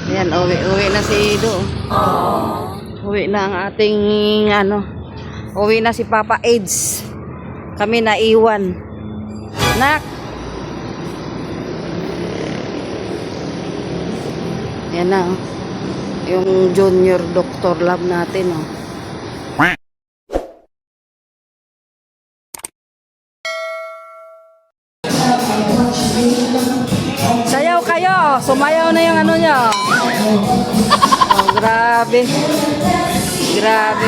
Ayan, uwi na si Ido. Uwi na ang ating uwi na si Papa AIDS. Kami na iwan. Nak. Yan na, oh. Yung junior doctor lab natin, oh. Sayaw kayo, sumayaw na yung ano nyo. Oh, grabe. Grabe.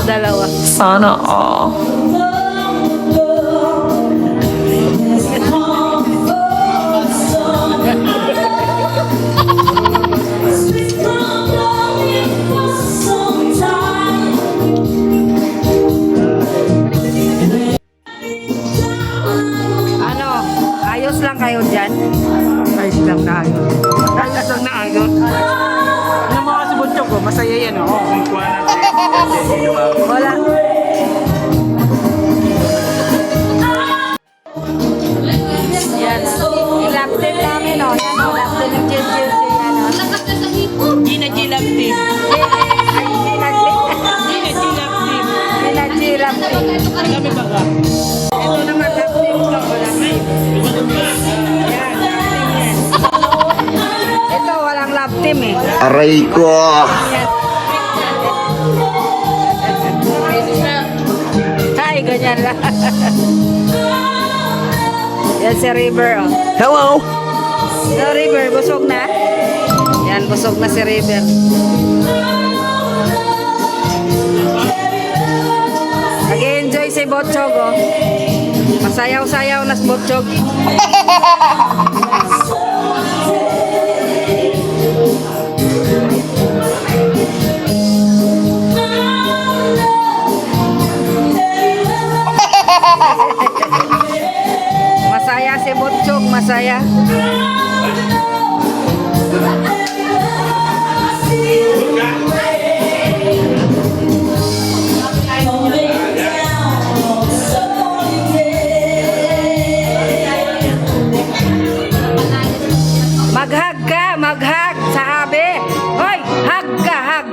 Dalawa. Sana all. Ano? Ayos lang kayo dyan? Ayos lang na ayos. Ayos lang na ayos. Ano mga si Bunchok ko? Masaya yan, oh. Wala. Yan. Ilap din namin, oh. Yan, oh. Ilap din ng Jill-Jill. Yan, oh. Lakas na sa hipon. Gina Gilap Team. Ay, Gina Gilap Team. Kami ba ka? ito naman, lap team to. Walang team. Yan, lap team yan. Ito, walang lap team, eh. Aray ko! Ay, ganyan lang. Yan si River, oh. Hello! So, River, busog na? Yan, busog na si River. Nag-enjoy si Botchog, oh. Masayaw-sayaw na si Botchog. Masaya si Botchog, masaya. Mag-hug ka, mag-hug sa abi. Hoy, hug ka, hug.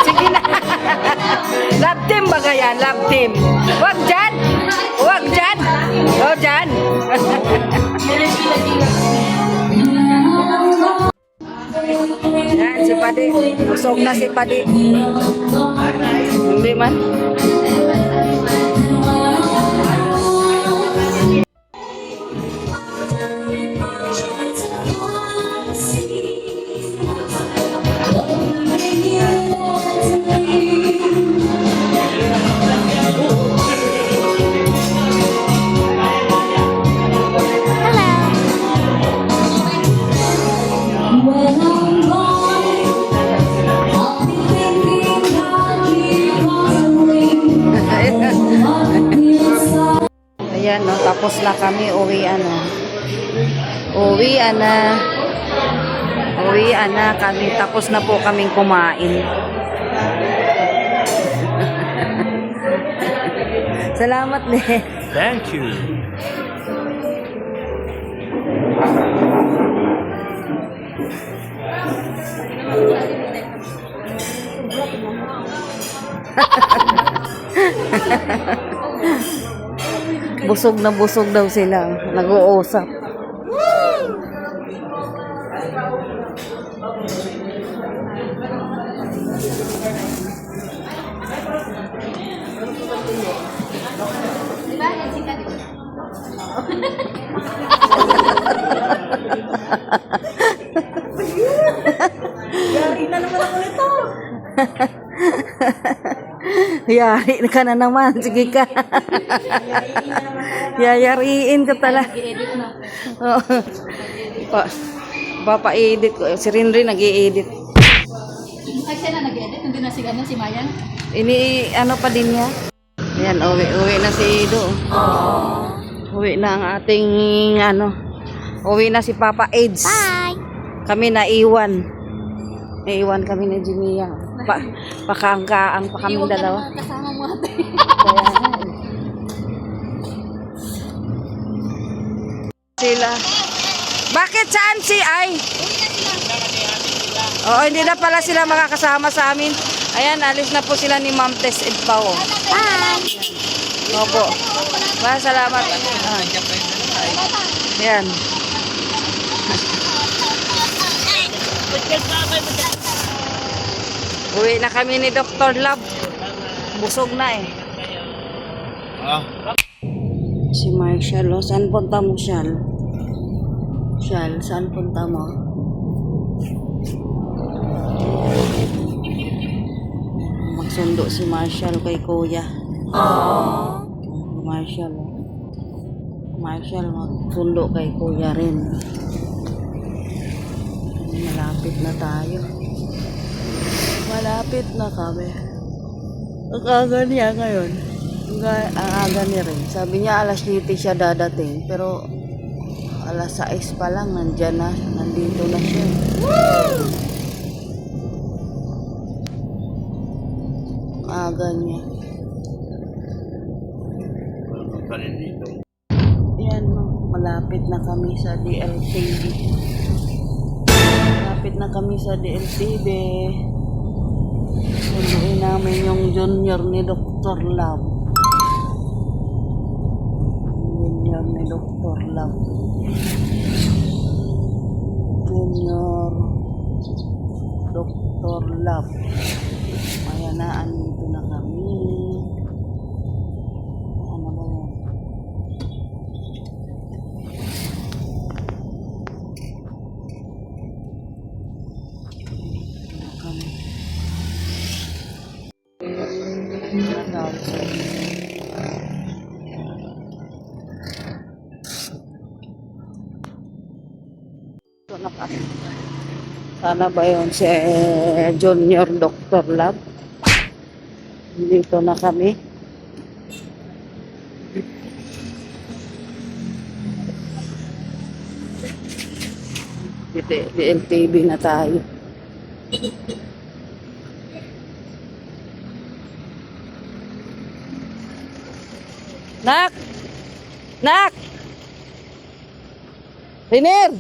Sige na. Love team ba yan? Love team. Wag dyan. Wag dyan. O, dyan. Yan, si Padi. Busog na si Padi. Hindi man. Ayan, no, tapos na kami, uwian na kami, tapos na po kaming kumain. Salamat din. Thank you. Busog daw sila. Nag-uusap. Yari ka na naman. Sige ka. Yayariin ka talaga. I-edit na. Oo. Papa-edit ko. Si Rinrin nag-i-edit. Ay, siya na nag-edit. Hindi na si, si Mayan. Ano pa din niya? Ayan, uwi na si Ido. Uwi na ang ating, uwi na si Papa AIDS. Bye! Kami naiwan. Naiwan kami ni Jimia. Pakangkaang pa kami dalawa. Kasama mo ate. Kaya nga eh. Sila. Bakit saan si Ay? Oo, hindi na pala sila makakasama sa amin. Ayan, alis na po sila ni Ma'am Tess Edpao. Bye! Opo. Salamat. Ayan. Uwi na kami ni Dr. Love. Busog na eh. Si Marshall, oh. Saan punta mo, Shal? Shal, saan punta mo? Magsundo si Marshall kay Kuya. Marshall. Marshall, magsundo kay Kuya rin. Malapit na tayo. Malapit na kami. Ang aga niya ngayon. Ang aga niya rin. Sabi niya alas 7 siya dadating. Pero alas 6 pa lang nandyan na. Nandito na siya. Ang aga niya. Yan, malapit na kami sa DLTV. Malapit na kami sa DLTV. Sunduin namin yung junior ni Dr. Love. Junior ni Dr. Love. Junior Dr. Love. Ayan na, andito na kami. Ano ba yan? Kami. Sana ba yun si Junior Dr. Love? Dito na kami. DLTV na tayo. Nak! Nak! Riner!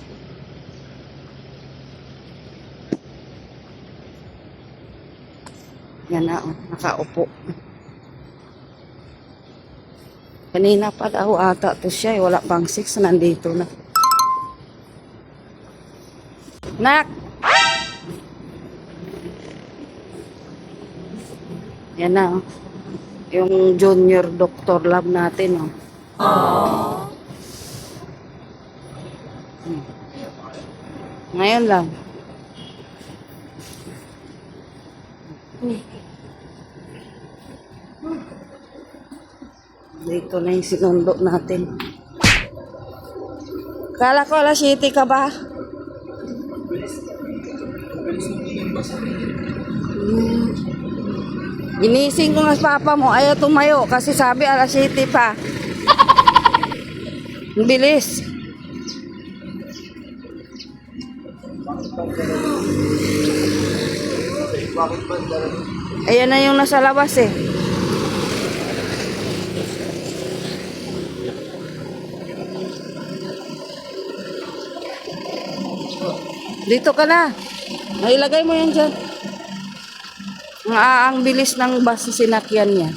Yan na, oh, nakaupo. Kanina pa daw ata to siya, eh. Wala pang 6, nandito na. Nak! Yan na, oh. Yung Junior Dr. Love natin, oh. Ngayon lang. Dito na yung sinundo natin. Kala ko alas 7 ka ba? Ginising ko nga sa papa mo, ayaw tumayo kasi sabi alas 7 pa. Ang bilis. Ayan na yung nasa labas eh. Dito ka na. Nailagay mo yan dyan. Ang bilis ng bus na sinakyan niya.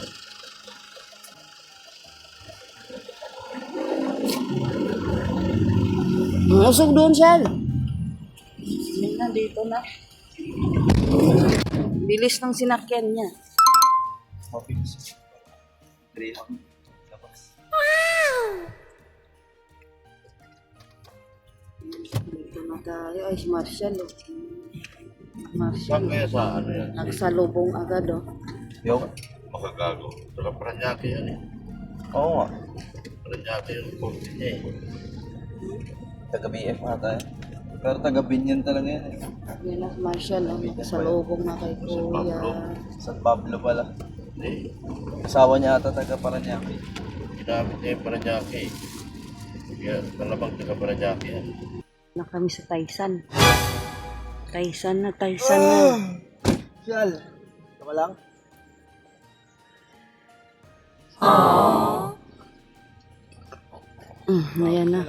Usog doon siya. Dito na. Bilis ng sinakyan niya. Dito na tayo. Ay, si Marshall. Oh. Marshall. Nagsalubong agad. Oh. Makagago. Saka Paranaque yan eh. Oo nga. Paranaque yung korte niya eh. Taga-BF ata eh. Pero taga-Binyan talaga yan eh. Yan na, Marshall, ang nakasalubong na kay Kuya. San Pablo pala. Eh, Asawa niya ata taga Paranaque. ginamit niya yung Paranaque eh. Kaya malamang taga Paranaque yan. Na kami sa Taysan. Taysan na. Siyal. Tama lang. Ayan na.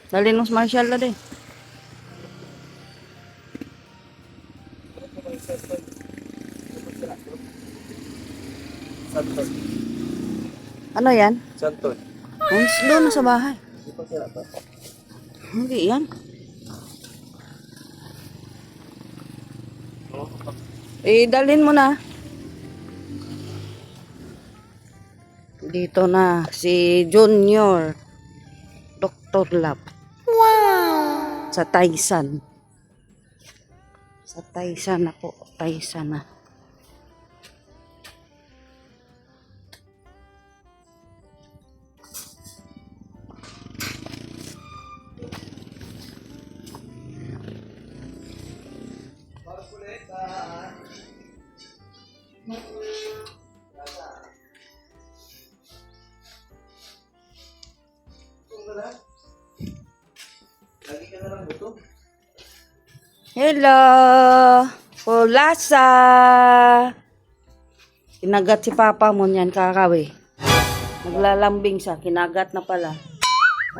Dali nung Marshall na din. Santon. Ano yan? Santon. Doon na sa bahay. Di pa sila to. Hindi yan. Dalhin mo na. Dito na si Junior. Dr. Lab. Wow! Sa Taysan. Sa Taysan ako. Taysan na. Lagi ka na lang buto. Hello! Pulasa! Kinagat si Papa mo niyan, kakawi. Naglalambing siya, kinagat na pala.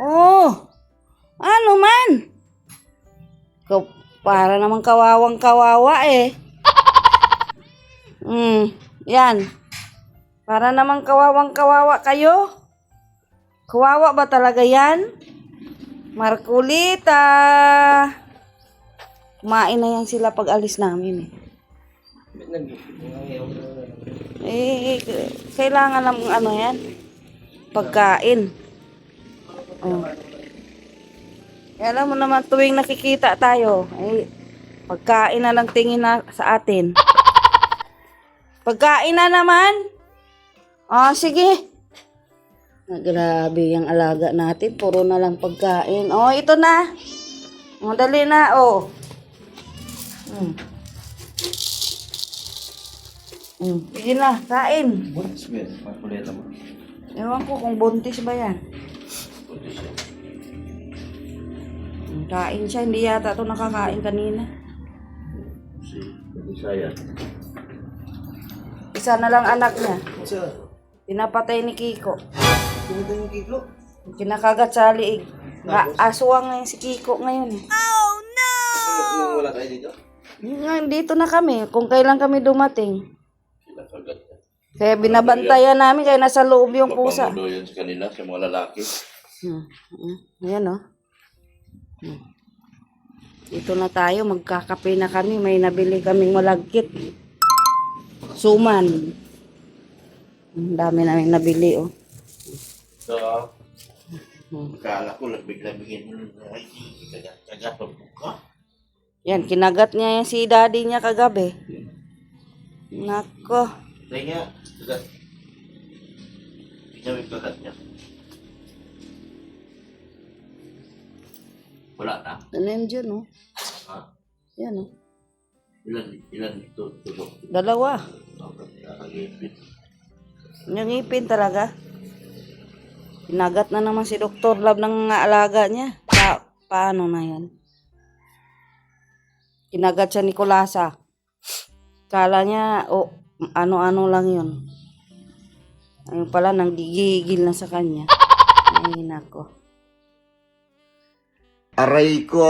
Oh! Ano man? Para naman kawawang kawawa eh. Yan. Para naman kawawang kawawa kayo. Kawawa ba talaga yan? Markulita! Kumain na yan sila pag alis namin kailangan ng ano yan? Pagkain. Oh. Alam mo naman tuwing nakikita tayo, pagkain na lang tingin na sa atin. Pagkain na naman. Sige. Grabe yung alaga natin. Puro na lang pagkain. Ito na. Dali na, Sige na, kain. Buntis ba yan? Markuleta mo. Ewan ko kung buntis ba yan. Kain siya. Hindi yata ito nakakain kanina. Isa yan. Isa na lang anak niya. Saan? Pinapatay ni Kiko. Pinito yung kiklo. Kinakagat sa liig. Aswang ngayon si Kiko ngayon. Nung wala tayo dito? Dito na kami. Kung kailan kami dumating. Kinakagat niya. Kaya binabantayan namin. Kaya nasa loob yung pusa. Papangulo yun sa kanila, sa mga lalaki. Ayan Dito na tayo. Magkakape na kami. May nabili kaming malagkit. Suman. Ang dami namin nabili So, kala ko lang bigla-bigyan mo ay kagat ang buka. Yan, kinagat niya yan si daddy niya kagabi. Nako. Kaya nga, kagat. Tingnan mo yung kagat niya. Wala na. Ano yan dyan, Ha? Yan, Ilan ito? Tulog. Dalawa. Nakagipit. Yung ngipin talaga. Kinagat na naman si Dr. Lab ng alaga niya. Paano na yan? Kinagat siya ni Kulasa. Kala niya, ano-ano lang yun. Ayun pala, nanggigigil na sa kanya. Ay, nako. Aray ko!